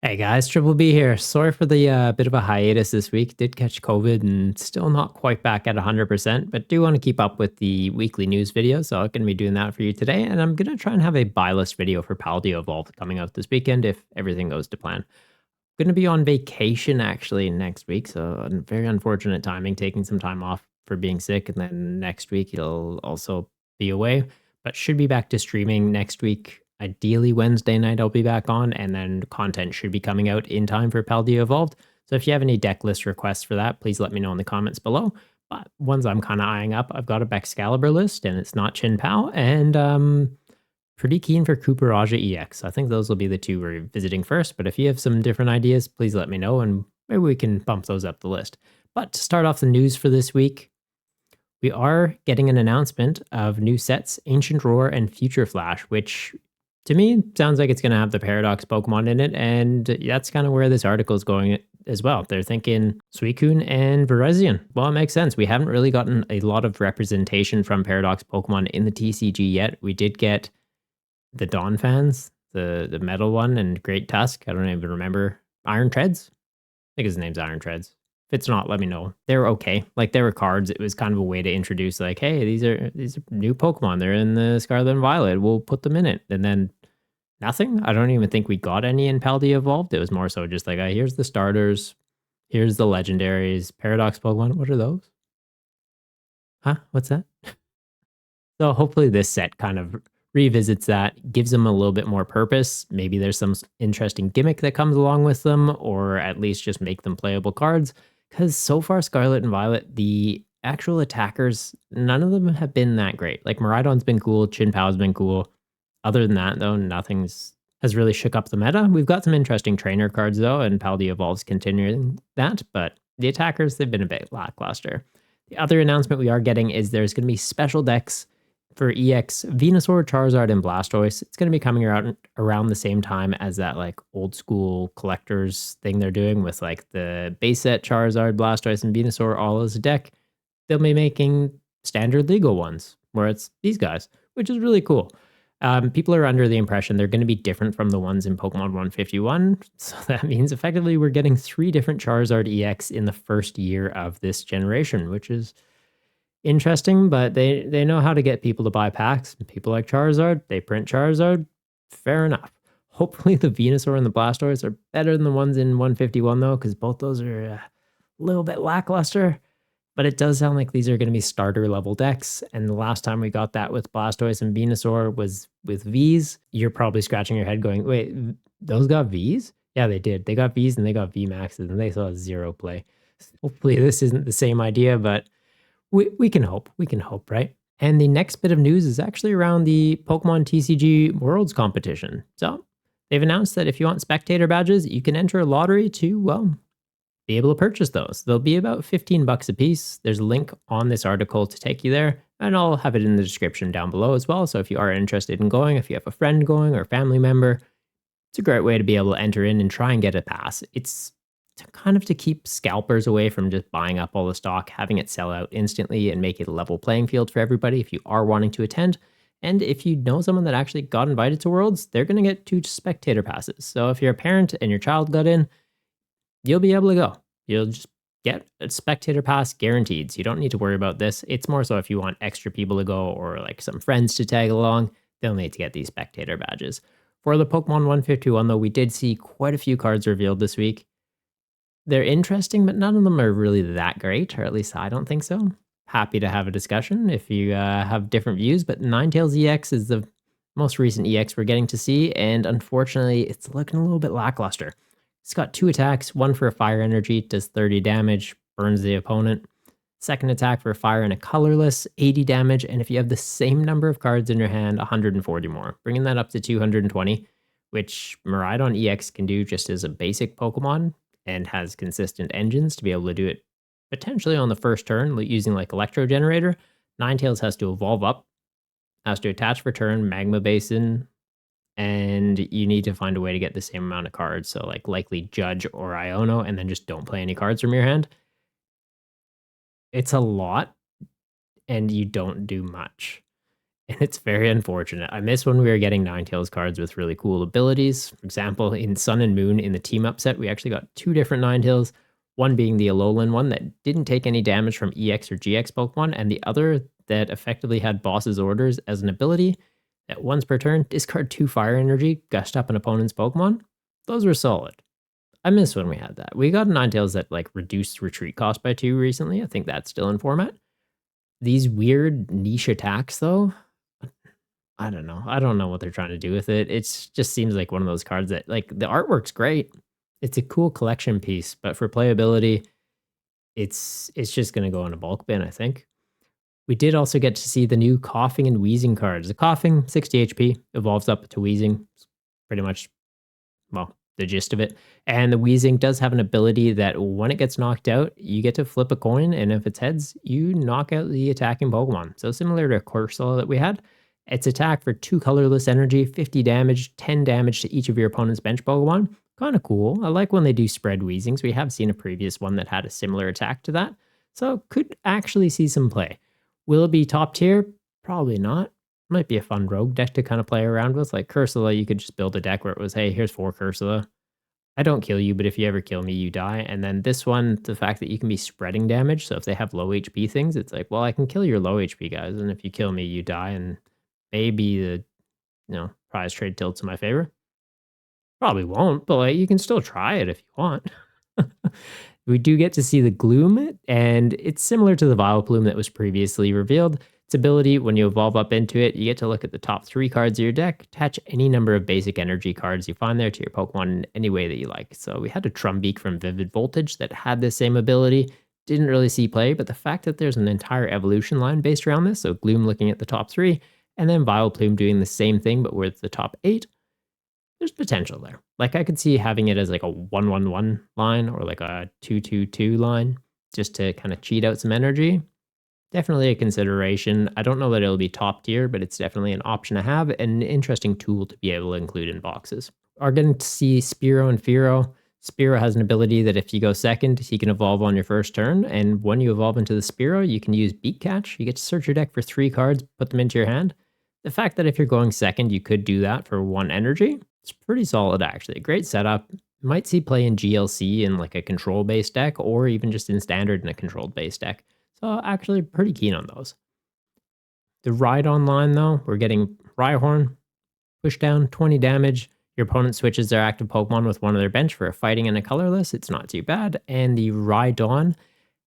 Hey guys, Triple B here. Sorry for the bit of a hiatus this week. Did catch COVID and still not quite back at 100%, but do want to keep up with the weekly news videos. So I'm going to be doing that for you today. And I'm going to try and have a buy list video for Paldea Evolved coming out this weekend if everything goes to plan. Going to be on vacation actually next week. So very unfortunate timing, taking some time off for being sick. And then next week it'll also be away, but should be back to streaming next week. Ideally, Wednesday night I'll be back on, and then content should be coming out in time for Paldea Evolved. So if you have any deck list requests for that, please let me know in the comments below. But ones I'm kind of eyeing up, I've got a Excalibur list, and it's not Chin Pao, and pretty keen for Cooperage EX. I think those will be the two we're visiting first, but if you have some different ideas, please let me know, and maybe we can bump those up the list. But to start off the news for this week, we are getting an announcement of new sets, Ancient Roar and Future Flash, which to me sounds like it's going to have the Paradox Pokemon in it, and that's kind of where this article is going as well. They're thinking Suicune and Virizion. Well, it makes sense. We haven't really gotten a lot of representation from Paradox Pokemon in the TCG yet. We did get the Dawn fans, the metal one, and Great Tusk. I don't even remember. Iron Treads? I think his name's Iron Treads. If it's not, let me know. They were okay. Like, they were cards. It was kind of a way to introduce, like, hey, these are new Pokemon. They're in the Scarlet and Violet. We'll put them in it. And then nothing. I don't even think we got any in Paldea Evolved. It was more so just like, here's the starters. Here's the legendaries. Paradox Pokemon. What are those? Huh? What's that? So hopefully this set kind of revisits that, gives them a little bit more purpose. Maybe there's some interesting gimmick that comes along with them, or at least just make them playable cards. Because so far, Scarlet and Violet, the actual attackers, none of them have been that great. Like Miraidon's been cool, Chin Pao's been cool. Other than that, though, nothing's has really shook up the meta. We've got some interesting trainer cards though, and Paldea Evolved's continuing that, but the attackers, they've been a bit lackluster. The other announcement we are getting is there's going to be special decks for EX Venusaur, Charizard, and Blastoise. It's going to be coming around the same time as that like old school collectors thing they're doing with like the base set Charizard, Blastoise, and Venusaur all as a deck. They'll be making standard legal ones where it's these guys, which is really cool. People are under the impression they're going to be different from the ones in Pokemon 151. So that means effectively we're getting 3 different Charizard EX in the first year of this generation, which is interesting, but they know how to get people to buy packs. People like Charizard, they print Charizard. Fair enough. Hopefully the Venusaur and the Blastoise are better than the ones in 151 though, because both those are a little bit lackluster. But it does sound like these are going to be starter level decks. And the last time we got that with Blastoise and Venusaur was with Vs. You're probably scratching your head going, wait, those got Vs? Yeah, they did. They got Vs and they got V Maxes and they saw 0 play. Hopefully this isn't the same idea, but we can hope. We can hope, right? And the next bit of news is actually around the Pokemon TCG Worlds competition. So they've announced that if you want spectator badges, you can enter a lottery to, well, be able to purchase those. They'll be about 15 bucks a piece. There's a link on this article to take you there, and I'll have it in the description down below as well. So if you are interested in going, if you have a friend going or a family member, it's a great way to be able to enter in and try and get a pass. It's kind of to keep scalpers away from just buying up all the stock, having it sell out instantly and make it a level playing field for everybody if you are wanting to attend. And if you know someone that actually got invited to Worlds, they're going to get 2 spectator passes. So if you're a parent and your child got in, you'll be able to go. You'll just get a spectator pass guaranteed. So you don't need to worry about this. It's more so if you want extra people to go or like some friends to tag along, they'll need to get these spectator badges. For the Pokemon 151 though, we did see quite a few cards revealed this week. They're interesting, but none of them are really that great, or at least I don't think so. Happy to have a discussion if you have different views, but Ninetales EX is the most recent EX we're getting to see, and unfortunately, it's looking a little bit lackluster. It's got 2 attacks, one for a fire energy, does 30 damage, burns the opponent. Second attack for a fire and a colorless, 80 damage, and if you have the same number of cards in your hand, 140 more, bringing that up to 220, which Miraidon EX can do just as a basic Pokemon, and has consistent engines to be able to do it potentially on the first turn using like Electro Generator. Ninetales has to evolve up, has to attach for turn, Magma Basin, and you need to find a way to get the same amount of cards. So like likely Judge or Iono, and then just don't play any cards from your hand. It's a lot, and you don't do much. And it's very unfortunate. I miss when we were getting Ninetales cards with really cool abilities. For example, in Sun and Moon in the team up set, we actually got two different Ninetales. One being the Alolan one that didn't take any damage from EX or GX Pokemon, and the other that effectively had Boss's Orders as an ability that once per turn, discard 2 fire energy, gushed up an opponent's Pokemon. Those were solid. I miss when we had that. We got Ninetales that like reduced retreat cost by 2 recently. I think that's still in format. These weird niche attacks, though, I don't know. I don't know what they're trying to do with it. It's just seems like one of those cards that like the artwork's great. It's a cool collection piece, but for playability, it's just gonna go in a bulk bin, I think. We did also get to see the new Coughing and Wheezing cards. The Coughing, 60 HP, evolves up to Wheezing. It's pretty much, well, the gist of it. And the Weezing does have an ability that when it gets knocked out, you get to flip a coin, and if it's heads, you knock out the attacking Pokemon. So similar to Corsola that we had, its attack for 2 colorless energy, 50 damage, 10 damage to each of your opponent's bench Pokemon. Kind of cool. I like when they do spread Weezings. We have seen a previous one that had a similar attack to that. So could actually see some play. Will it be top tier? Probably not. Might be a fun rogue deck to kind of play around with. Like Cursula, you could just build a deck where it was, hey, here's 4 Cursula. I don't kill you, but if you ever kill me, you die. And then this one, the fact that you can be spreading damage. So if they have low HP things, it's like, well, I can kill your low HP guys. And if you kill me, you die. And maybe the prize trade tilts in my favor. Probably won't, but like you can still try it if you want. We do get to see the Gloom, and it's similar to the Vileplume that was previously revealed. Its ability, when you evolve up into it, you get to look at the top 3 cards of your deck, attach any number of basic energy cards you find there to your Pokemon in any way that you like. So we had a Trumbeak from Vivid Voltage that had the same ability. Didn't really see play, but the fact that there's an entire evolution line based around this, so Gloom looking at the top 3, and then Vileplume doing the same thing but with the top 8, there's potential there. Like I could see having it as like a 1-1-1 line or like a 2-2-2 line just to kind of cheat out some energy. Definitely a consideration. I don't know that it'll be top tier, but it's definitely an option to have and an interesting tool to be able to include in boxes. Are going to see Spiro and Firo. Spiro has an ability that if you go second, he can evolve on your first turn. And when you evolve into the Spiro, you can use Beak Catch. You get to search your deck for 3 cards, put them into your hand. The fact that if you're going second, you could do that for 1 energy, it's pretty solid actually. Great setup. Might see play in GLC in like a control-based deck or even just in standard in a controlled-based deck. So actually pretty keen on those. The Ride Online though, we're getting Rhyhorn, push down, 20 damage. Your opponent switches their active Pokemon with one of their bench for a fighting and a colorless. It's not too bad. And the Rhydon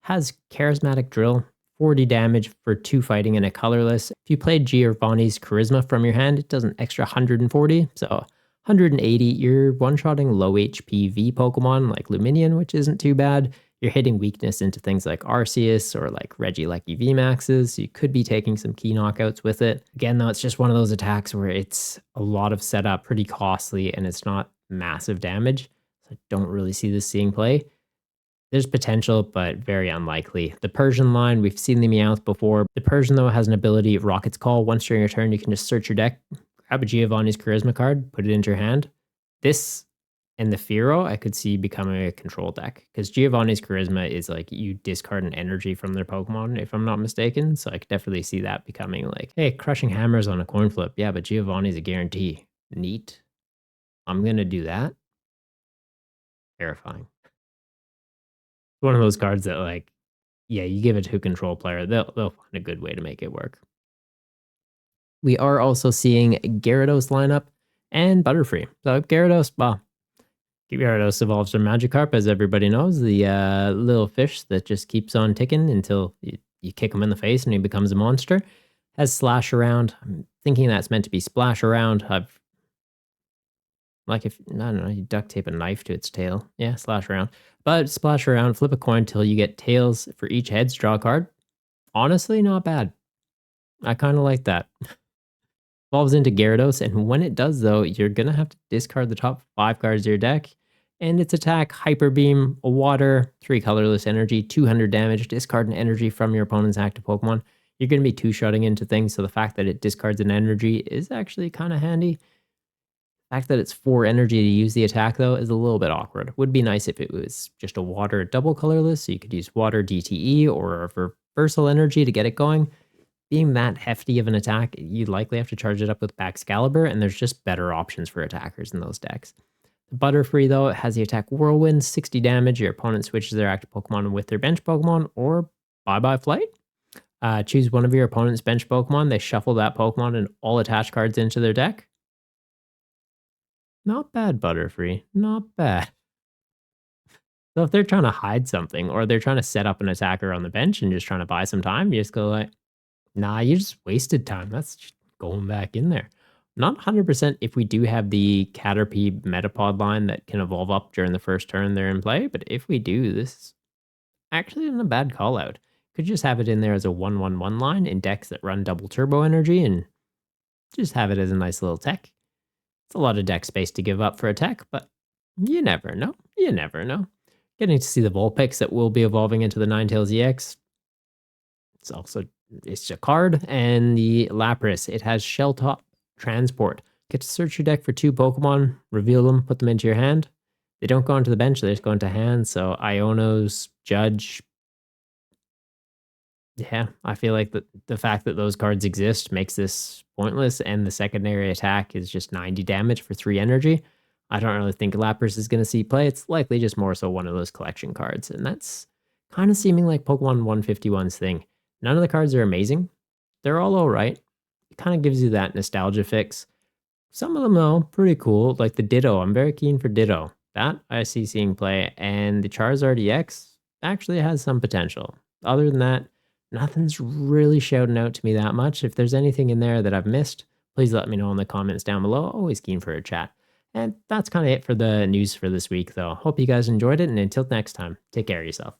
has Charismatic Drill, 40 damage for 2 fighting and a colorless. If you played Giovanni's Charisma from your hand, it does an extra 140. So 180, you're one-shotting low HP V Pokemon like Luminion, which isn't too bad. You're hitting weakness into things like Arceus or like Regieleki VMAXs. You could be taking some key knockouts with it. Again, though, it's just one of those attacks where it's a lot of setup, pretty costly, and it's not massive damage. So I don't really see this seeing play. There's potential, but very unlikely. The Persian line, we've seen the Meowth before. The Persian, though, has an ability, Rocket's Call. Once during your turn, you can just search your deck, grab a Giovanni's Charisma card, put it into your hand. This and the Firo, I could see becoming a control deck because Giovanni's Charisma is like you discard an energy from their Pokemon, if I'm not mistaken. So I could definitely see that becoming like, hey, crushing hammers on a coin flip. Yeah, but Giovanni's a guarantee. Neat. I'm going to do that. Terrifying. One of those cards that like, yeah, you give it to a control player, they'll find a good way to make it work. We are also seeing Gyarados lineup and Butterfree. So Gyarados, well, Gyarados evolves from Magikarp, as everybody knows, the little fish that just keeps on ticking until you kick him in the face and he becomes a monster. Has Slash Around. I'm thinking that's meant to be Splash Around. Like if, I don't know, you duct tape a knife to its tail. Yeah, Slash Around. But Splash Around, flip a coin till you get tails for each heads, draw a card. Honestly, not bad. I kind of like that. Evolves into Gyarados, and when it does though, you're going to have to discard the top 5 cards of your deck. And its attack, Hyper Beam, a water, 3 colorless energy, 200 damage, discard an energy from your opponent's active Pokemon. You're going to be two-shotting into things, so the fact that it discards an energy is actually kind of handy. The fact that it's 4 energy to use the attack, though, is a little bit awkward. Would be nice if it was just a water double colorless, so you could use water DTE or a reversal energy to get it going. being that hefty of an attack, you likely have to charge it up with Baxcalibur, and there's just better options for attackers in those decks. The Butterfree, though, it has the attack Whirlwind, 60 damage. Your opponent switches their active Pokemon with their bench Pokemon, or bye-bye Flight. Choose one of your opponent's bench Pokemon. They shuffle that Pokemon and all attached cards into their deck. Not bad, Butterfree. Not bad. So if they're trying to hide something or they're trying to set up an attacker on the bench and just trying to buy some time, you just go like, nah, you just wasted time. That's just going back in there. Not 100% if we do have the Caterpie Metapod line that can evolve up during the first turn they're in play, but if we do, this is actually not a bad call out. Could just have it in there as a 1/1/1 line in decks that run double turbo energy and just have it as a nice little tech. It's a lot of deck space to give up for a tech, but you never know. You never know. Getting to see the Vulpix that will be evolving into the Ninetales EX. It's a card, and the Lapras. It has Shell Top Transport. Get to search your deck for 2 Pokemon, reveal them, put them into your hand. They don't go onto the bench, they just go into hand. So Iono's, Judge. Yeah, I feel like the fact that those cards exist makes this pointless, and the secondary attack is just 90 damage for 3 energy. I don't really think Lapras is going to see play. It's likely just more so one of those collection cards, and that's kind of seeming like Pokemon 151's thing. None of the cards are amazing. They're all right. It kind of gives you that nostalgia fix. Some of them, though, pretty cool. Like the Ditto. I'm very keen for Ditto. That I see seeing play. And the Charizard EX actually has some potential. Other than that, nothing's really shouting out to me that much. If there's anything in there that I've missed, please let me know in the comments down below. Always keen for a chat. And that's kind of it for the news for this week, though. Hope you guys enjoyed it. And until next time, take care of yourself.